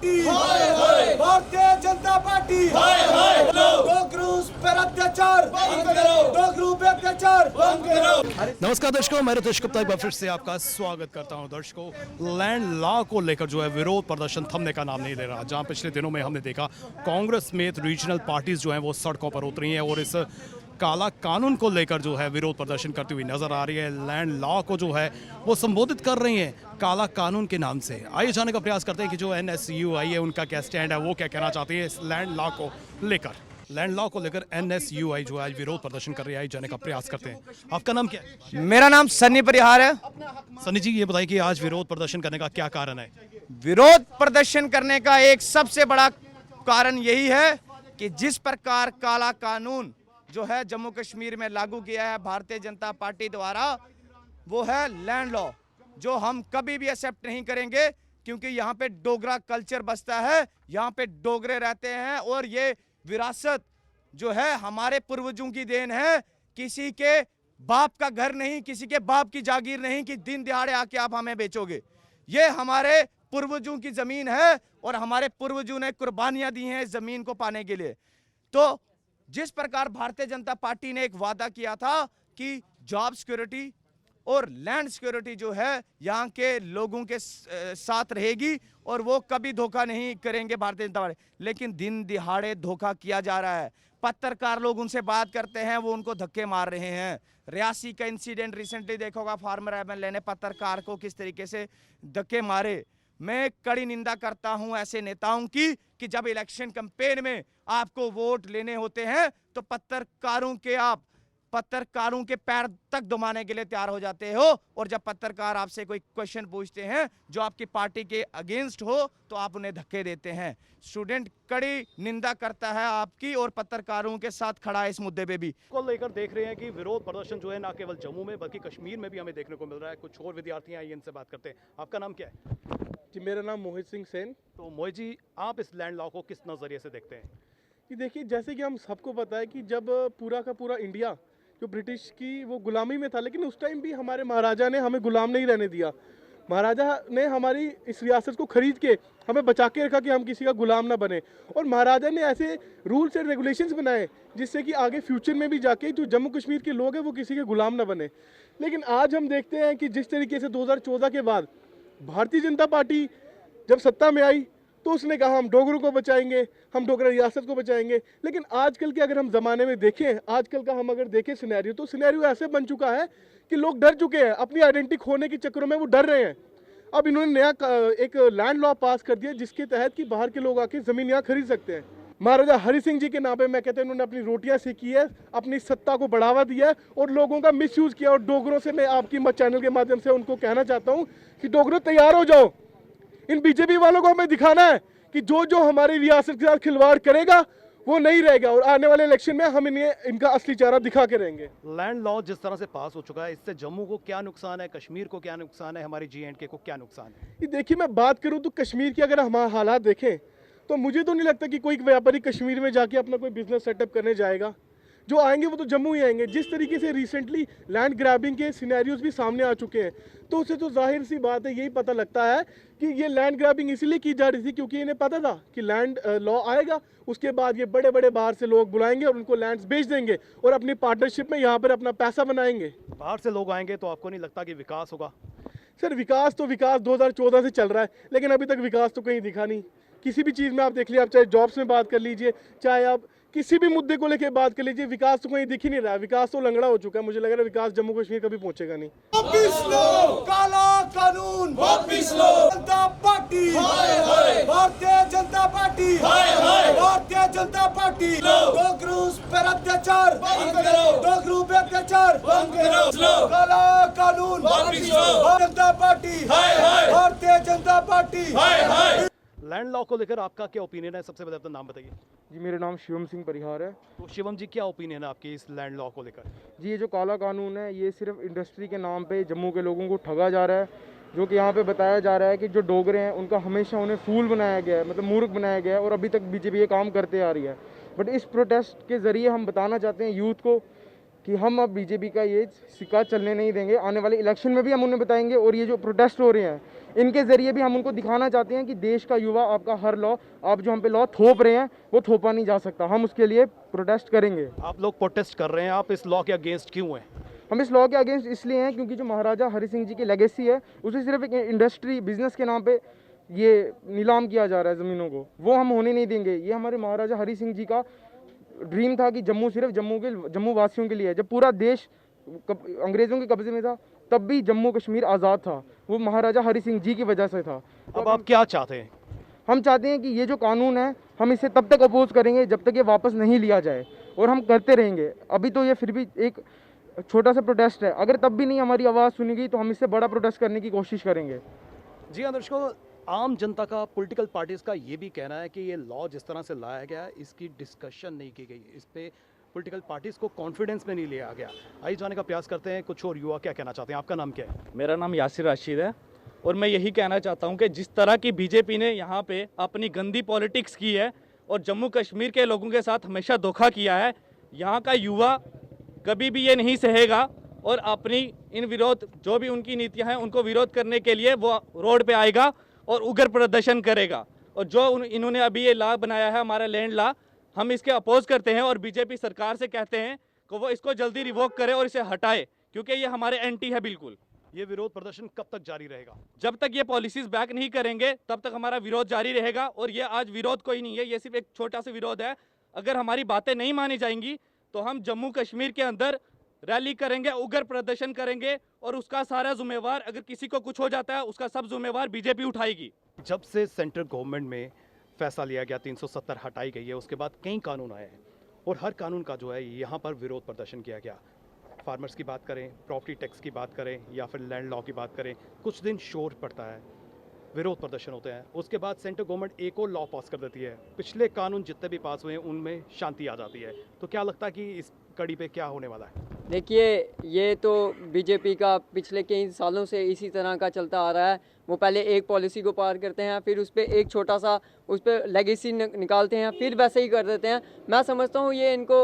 Party, Bharatiya Janata party, डोगरूस पर अत्याचार, डोगरू पे अत्याचार। नमस्कार दर्शकों, मैं रितेश गुप्ता एक बार फिर से आपका स्वागत करता हूं। दर्शकों, लैंड लॉ को लेकर जो है विरोध प्रदर्शन थमने का नाम नहीं ले रहा। जहां पिछले दिनों में हमने देखा कांग्रेस समेत रीजनल पार्टीज जो हैं वो सड़कों पर उतरी हैं और इस काला कानून को लेकर जो है विरोध प्रदर्शन करती हुई नजर आ रही है। लैंड लॉ को जो है वो संबोधित कर रही हैं काला कानून के नाम से। आइए जानने का प्रयास करते हैं कि जो NSUI है उनका क्या स्टैंड है, वो क्या कहना चाहती है इस लैंड लॉ को लेकर। लैंड लॉ को लेकर NSUI जो है विरोध प्रदर्शन कर रही है, जानने का प्रयास करते हैं। आपका नाम क्या है? मेरा नाम सन्नी परिहार है। सनी जी, ये बताइए कि आज विरोध प्रदर्शन करने का क्या कारण है? विरोध प्रदर्शन करने का एक सबसे बड़ा कारण यही है कि जिस प्रकार काला कानून जो है जम्मू कश्मीर में लागू किया है भारतीय जनता पार्टी द्वारा, वो है लैंड लॉ, जो हम कभी भी एक्सेप्ट नहीं करेंगे, क्योंकि यहाँ पे डोगरा कल्चर बसता है, यहाँ पे डोगरे रहते हैं और ये विरासत जो है हमारे पूर्वजों की देन है। किसी के बाप का घर नहीं, किसी के बाप की जागीर नहीं कि दिन दिहाड़े आके आप हमें बेचोगे। ये हमारे पूर्वजों की जमीन है और हमारे पूर्वजों ने कुर्बानियां दी हैं इस जमीन को पाने के लिए। तो जिस प्रकार भारतीय जनता पार्टी ने एक वादा किया था कि जॉब सिक्योरिटी और लैंड सिक्योरिटी जो है यहाँ के लोगों के साथ रहेगी और वो कभी धोखा नहीं करेंगे भारतीय जनता पार्टी, लेकिन दिन दिहाड़े धोखा किया जा रहा है। पत्रकार लोग उनसे बात करते हैं, वो उनको धक्के मार रहे हैं। रियासी का इंसिडेंट रिसेंटली देखा होगा, फार्मर एमएलए ने पत्रकार को किस तरीके से धक्के मारे। मैं कड़ी निंदा करता हूं ऐसे नेताओं की कि जब इलेक्शन कैंपेन में आपको वोट लेने होते हैं तो पत्रकारों के पैर तक दबाने के लिए तैयार हो जाते हो, और जब पत्रकार आपसे कोई क्वेश्चन पूछते हैं जो आपकी पार्टी के अगेंस्ट हो तो आप उन्हें धक्के देते हैं। स्टूडेंट कड़ी निंदा करता है आपकी और पत्रकारों के साथ खड़ा है इस मुद्दे पे भी। को लेकर देख रहे हैं कि विरोध प्रदर्शन जो है ना केवल जम्मू में बल्कि कश्मीर में भी हमें देखने को मिल रहा है। कुछ और विद्यार्थी आइए इनसे बात करते हैं। आपका नाम क्या है? जी, मेरा नाम मोहित सिंह सेन। तो मोहित जी, आप इस लैंड लॉ को किस नज़रिए से देखते हैं? कि देखिए, जैसे कि हम सबको पता है कि जब पूरा का पूरा इंडिया जो ब्रिटिश की वो गुलामी में था, लेकिन उस टाइम भी हमारे महाराजा ने हमें गुलाम नहीं रहने दिया। महाराजा ने हमारी इस रियासत को खरीद के हमें बचा के रखा कि हम किसी का गुलाम ना बने, और महाराजा ने ऐसे रूल्स एंड रेगुलेशंस बनाए जिससे कि आगे फ्यूचर में भी जाके जो जम्मू कश्मीर के लोग हैं वो किसी के गुलाम ना बने। लेकिन आज हम देखते हैं कि जिस तरीके से 2014 के बाद भारतीय जनता पार्टी जब सत्ता में आई तो उसने कहा हम डोगरों को बचाएंगे, हम डोगरा रियासत को बचाएंगे। लेकिन आजकल के अगर हम ज़माने में देखें, आजकल का हम अगर देखें सिनेरियो, तो सिनेरियो ऐसे बन चुका है कि लोग डर चुके हैं, अपनी आइडेंटिटी खोने के चक्करों में वो डर रहे हैं। अब इन्होंने नया एक लैंड लॉ पास कर दिया जिसके तहत कि बाहर के लोग आके ज़मीन यहाँ खरीद सकते हैं। महाराजा हरि सिंह जी के नाम पे मैं कहता हूँ इन्होंने अपनी रोटियाँ सेकी है, अपनी सत्ता को बढ़ावा दिया है और लोगों का मिसयूज़ किया। और डोगरों से मैं आपकी चैनल के माध्यम से उनको कहना चाहता हूँ कि डोगरों तैयार हो जाओ। इन बीजेपी वालों को हमें दिखाना है कि जो हमारी रियासत के साथ खिलवाड़ करेगा वो नहीं रहेगा, और आने वाले इलेक्शन में हम इनका असली चेहरा दिखा के रहेंगे। लैंड लॉ जिस तरह से पास हो चुका है, इससे जम्मू को क्या नुकसान है, कश्मीर को क्या नुकसान है, हमारी JNK को क्या नुकसान है? ये देखिए, मैं बात करूं तो कश्मीर की अगर हम हालात देखें तो मुझे तो नहीं लगता कि कोई व्यापारी कश्मीर में जाके अपना कोई बिजनेस सेटअप करने जाएगा। जो आएंगे वो तो जम्मू ही आएंगे। जिस तरीके से रिसेंटली लैंड ग्रैबिंग के सिनेरियोज भी सामने आ चुके हैं, तो उससे तो जाहिर सी बात है, यही पता लगता है कि ये लैंड ग्रैबिंग इसलिए की जा रही थी क्योंकि इन्हें पता था कि लैंड लॉ आएगा, उसके बाद ये बड़े बड़े बाहर से लोग बुलाएंगे और उनको लैंड्स बेच देंगे और अपनी पार्टनरशिप में यहाँ पर अपना पैसा बनाएंगे। बाहर से लोग आएंगे तो आपको नहीं लगता कि विकास होगा? सर, विकास 2014 से चल रहा है, लेकिन अभी तक विकास तो कहीं दिखा नहीं। किसी भी चीज़ में आप देख लीजिए, आप चाहे जॉब्स में बात कर लीजिए, चाहे आप किसी भी मुद्दे को लेकर बात कर लीजिए, विकास तो कहीं दिख ही नहीं रहा है। विकास तो लंगड़ा हो चुका है। मुझे लग रहा है विकास जम्मू कश्मीर कभी पहुंचेगा नहीं। वापिस लो काला कानून, वापिस लो जनता party, Bharatiya Janata party, Bharatiya Janata party, डोगरूस पर अत्याचार, डोगरू पे अत्याचार, काला कानून, वापिस लो जनता party, Bharatiya Janata party. Land law को लेकर आपका क्या ओपिनियन है? सबसे पहले अपना नाम बताइए। जी, मेरा नाम शिवम सिंह परिहार है। तो शिवम जी, क्या ओपिनियन है आपकी इस लैंड लॉ को लेकर? जी, ये जो काला कानून है ये सिर्फ इंडस्ट्री के नाम पे जम्मू के लोगों को ठगा जा रहा है। जो कि यहाँ पे बताया जा रहा है कि जो डोगरे हैं उनका हमेशा उन्हें फूल बनाया गया है, मतलब मूर्ख बनाया गया है, और अभी तक बीजेपी ये काम करते आ रही है। बट इस प्रोटेस्ट के ज़रिए हम बताना चाहते हैं यूथ को कि हम अब बीजेपी का ये सिक्का चलने नहीं देंगे। आने वाले इलेक्शन में भी हम उन्हें बताएंगे, और ये जो प्रोटेस्ट हो रहे हैं इनके ज़रिए भी हम उनको दिखाना चाहते हैं कि देश का युवा आपका हर लॉ, आप जो हम पे लॉ थोप रहे हैं वो थोपा नहीं जा सकता। हम उसके लिए प्रोटेस्ट करेंगे। आप लोग प्रोटेस्ट कर रहे हैं, आप इस लॉ के अगेंस्ट क्यों हैं? हम इस लॉ के अगेंस्ट इसलिए हैं क्योंकि जो महाराजा हरि सिंह जी की लेगेसी है उसे सिर्फ एक इंडस्ट्री बिजनेस के नाम पे ये नीलाम किया जा रहा है ज़मीनों को, वो हम होने नहीं देंगे। ये हमारे महाराजा हरि सिंह जी का ड्रीम था कि जम्मू सिर्फ जम्मू वासियों के लिए है। जब पूरा देश अंग्रेज़ों के कब्जे में था तब भी जम्मू कश्मीर आज़ाद था, वो महाराजा हरि सिंह जी की वजह से था। तो अब आप क्या चाहते हैं? हम चाहते हैं कि ये जो कानून है हम इसे तब तक अपोज करेंगे जब तक ये वापस नहीं लिया जाए, और हम करते रहेंगे। अभी तो ये फिर भी एक छोटा सा प्रोटेस्ट है, अगर तब भी नहीं हमारी आवाज़ सुनी गई तो हम इससे बड़ा प्रोटेस्ट करने की कोशिश करेंगे। जी हाँ दर्शकों, आम जनता का, पॉलिटिकल पार्टीज का ये भी कहना है कि ये लॉ जिस तरह से लाया गया है इसकी डिस्कशन नहीं की गई, इस पे पॉलिटिकल पार्टीज को कॉन्फिडेंस में नहीं लिया गया। आइए जाने का प्रयास करते हैं कुछ और युवा क्या कहना चाहते हैं। आपका नाम क्या है? मेरा नाम यासिर राशिद है और मैं यही कहना चाहता हूं कि जिस तरह की बीजेपी ने यहाँ पे अपनी गंदी पॉलिटिक्स की है और जम्मू कश्मीर के लोगों के साथ हमेशा धोखा किया है, यहाँ का युवा कभी भी ये नहीं सहेगा और अपनी इन विरोध जो भी उनकी नीतियाँ हैं उनको विरोध करने के लिए वो रोड पे आएगा और उग्र प्रदर्शन करेगा। और जो इन्होंने अभी ये लॉ बनाया है, हमारा लैंड लॉ, हम इसके अपोज करते हैं और बीजेपी सरकार से कहते हैं कि वो इसको जल्दी रिवोक करे और इसे हटाए, क्योंकि ये हमारे एंटी है बिल्कुल। ये विरोध प्रदर्शन कब तक जारी रहेगा? जब तक ये पॉलिसीज बैक नहीं करेंगे तब तक हमारा विरोध जारी रहेगा। और ये आज विरोध कोई नहीं है, ये सिर्फ एक छोटा सा विरोध है। अगर हमारी बातें नहीं मानी जाएंगी तो हम जम्मू कश्मीर के अंदर रैली करेंगे, उग्र प्रदर्शन करेंगे और उसका सारा जिम्मेवार, अगर किसी को कुछ हो जाता है उसका सब जिम्मेवार बीजेपी उठाएगी। जब से सेंट्रल गवर्नमेंट में फैसला लिया गया, 370 हटाई गई है, उसके बाद कई कानून आए हैं और हर कानून का जो है यहाँ पर विरोध प्रदर्शन किया गया। फार्मर्स की बात करें, प्रॉपर्टी टैक्स की बात करें या फिर लैंड लॉ की बात करें, कुछ दिन शोर पड़ता है, विरोध प्रदर्शन होते हैं, उसके बाद सेंट्रल गवर्नमेंट एक और लॉ पास कर देती है। पिछले कानून जितने भी पास हुए हैं उनमें शांति आ जाती है। तो क्या लगता है कि इस कड़ी पे क्या होने वाला है? देखिए, ये तो बीजेपी का पिछले कई सालों से इसी तरह का चलता आ रहा है। वो पहले एक पॉलिसी को पार करते हैं, फिर उस पर एक छोटा सा उस पर लेगेसी निकालते हैं, फिर वैसे ही कर देते हैं। मैं समझता हूँ ये इनको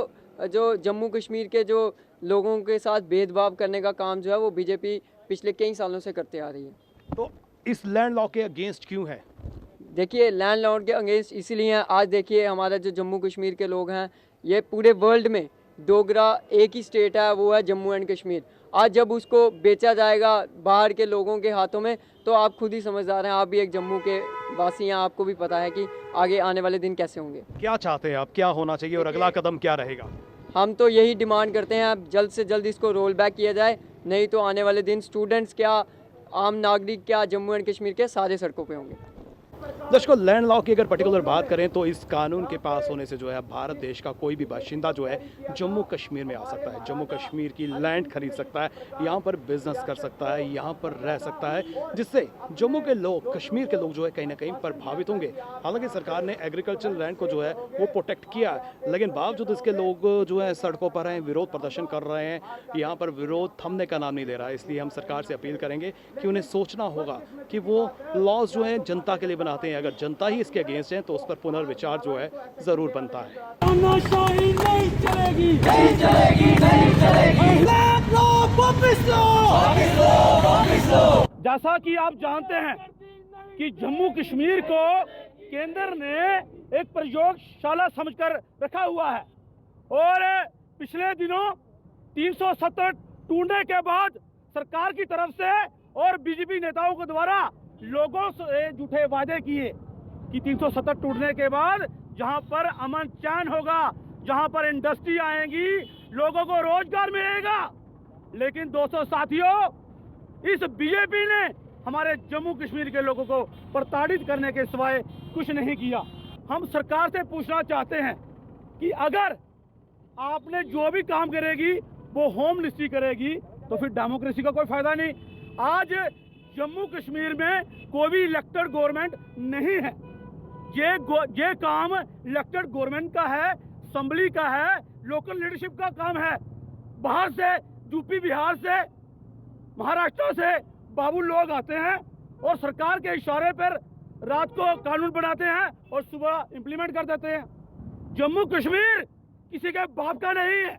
जो जम्मू कश्मीर के जो लोगों के साथ भेदभाव करने का काम जो है वो बीजेपी पिछले कई सालों से करते आ रही है। तो इस लैंड लॉ के अगेंस्ट क्यों है? देखिए, लैंड लॉर्ड के अगेंस्ट इसीलिए हैं। आज देखिए, हमारा जो जम्मू कश्मीर के लोग हैं, ये पूरे वर्ल्ड में डोगरा एक ही स्टेट है, वो है जम्मू एंड कश्मीर। आज जब उसको बेचा जाएगा बाहर के लोगों के हाथों में तो आप खुद ही समझदार हैं, आप भी एक जम्मू के वासी हैं, आपको भी पता है कि आगे आने वाले दिन कैसे होंगे। क्या चाहते हैं आप, क्या होना चाहिए और अगला कदम क्या रहेगा? हम तो यही डिमांड करते हैं, अब जल्द से जल्द इसको रोल बैक किया जाए, नहीं तो आने वाले दिन स्टूडेंट्स क्या, आम नागरिक क्या, जम्मू एंड कश्मीर के सारे सड़कों पे होंगे। दर्शकों, लैंड लॉ की अगर पर्टिकुलर बात करें तो इस कानून के पास होने से जो है भारत देश का कोई भी बाशिंदा जो है जम्मू कश्मीर में आ सकता है, जम्मू कश्मीर की लैंड खरीद सकता है, यहाँ पर बिजनेस कर सकता है, यहाँ पर रह सकता है, जिससे जम्मू के लोग, कश्मीर के लोग जो है कहीं ना कहीं प्रभावित होंगे। हालांकि सरकार ने एग्रीकल्चरल लैंड को जो है वो प्रोटेक्ट किया है, लेकिन बावजूद इसके लोग जो है सड़कों पर हैं, विरोध प्रदर्शन कर रहे हैं, यहाँ पर विरोध थमने का नाम नहीं ले रहा है। इसलिए हम सरकार से अपील करेंगे कि उन्हें सोचना होगा कि वो लॉज जो है जनता के लिए बनाते हैं, अगर जनता ही इसके अगेंस्ट है तो उस पर पुनर्विचार जो है जरूर बनता है। तानाशाही नहीं चलेगी, नहीं चलेगी, नहीं चलेगी। लैंड लॉ वापस लो, वापस लो, वापस लो। जैसा कि आप जानते हैं कि जम्मू कश्मीर को केंद्र ने एक प्रयोगशाला समझकर रखा हुआ है और पिछले दिनों 370 टूटने के बाद सरकार की तरफ से और बीजेपी नेताओं के द्वारा लोगों से झूठे वादे किए कि 370 टूटने के बाद जहां पर अमन चैन होगा, जहां पर इंडस्ट्री आएंगी, लोगों को रोजगार मिलेगा। लेकिन दोस्तों, साथियों, इस बीजेपी ने हमारे जम्मू कश्मीर के लोगों को प्रताड़ित करने के सिवाय कुछ नहीं किया। हम सरकार से पूछना चाहते हैं कि अगर आपने जो भी काम करेगी वो होम मिनिस्ट्री करेगी तो फिर डेमोक्रेसी का कोई फायदा नहीं। आज जम्मू कश्मीर में कोई भी इलेक्टेड गवर्नमेंट नहीं है, ये काम इलेक्टेड गवर्नमेंट का है, असेंबली का है, लोकल लीडरशिप का काम है। बाहर से, यूपी बिहार से, महाराष्ट्र से बाबू लोग आते हैं और सरकार के इशारे पर रात को कानून बनाते हैं और सुबह इंप्लीमेंट कर देते हैं। जम्मू कश्मीर किसी के बाप का नहीं है,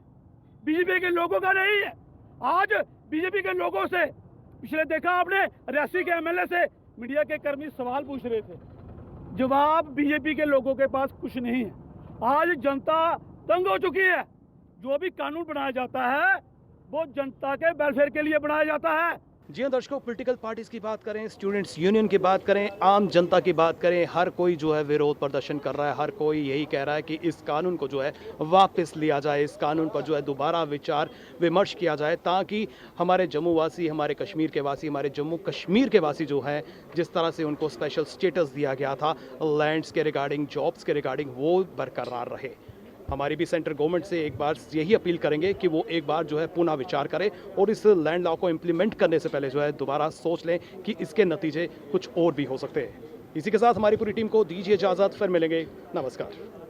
बीजेपी के लोगों का नहीं है। आज बीजेपी के लोगों से, पिछले देखा आपने, रियासी के एमएलए से मीडिया के कर्मी सवाल पूछ रहे थे, जवाब बीजेपी के लोगों के पास कुछ नहीं है। आज जनता तंग हो चुकी है। जो भी कानून बनाया जाता है वो जनता के वेलफेयर के लिए बनाया जाता है। जी हाँ दर्शकों, पॉलिटिकल पार्टीज की बात करें, स्टूडेंट्स यूनियन की बात करें, आम जनता की बात करें, हर कोई जो है विरोध प्रदर्शन कर रहा है। हर कोई यही कह रहा है कि इस कानून को जो है वापस लिया जाए, इस कानून पर जो है दोबारा विचार विमर्श किया जाए, ताकि हमारे जम्मू वासी, हमारे कश्मीर के वासी, हमारे जम्मू कश्मीर के वासी जो हैं, जिस तरह से उनको स्पेशल स्टेटस दिया गया था लैंड्स के रिगार्डिंग, जॉब्स के रिगार्डिंग, वो बरकरार रहे। हमारी भी सेंट्रल गवर्नमेंट से एक बार यही अपील करेंगे कि वो एक बार जो है पुनः विचार करें और इस लैंड लॉ को इम्प्लीमेंट करने से पहले जो है दोबारा सोच लें कि इसके नतीजे कुछ और भी हो सकते हैं। इसी के साथ हमारी पूरी टीम को दीजिए इजाज़त, फिर मिलेंगे। नमस्कार।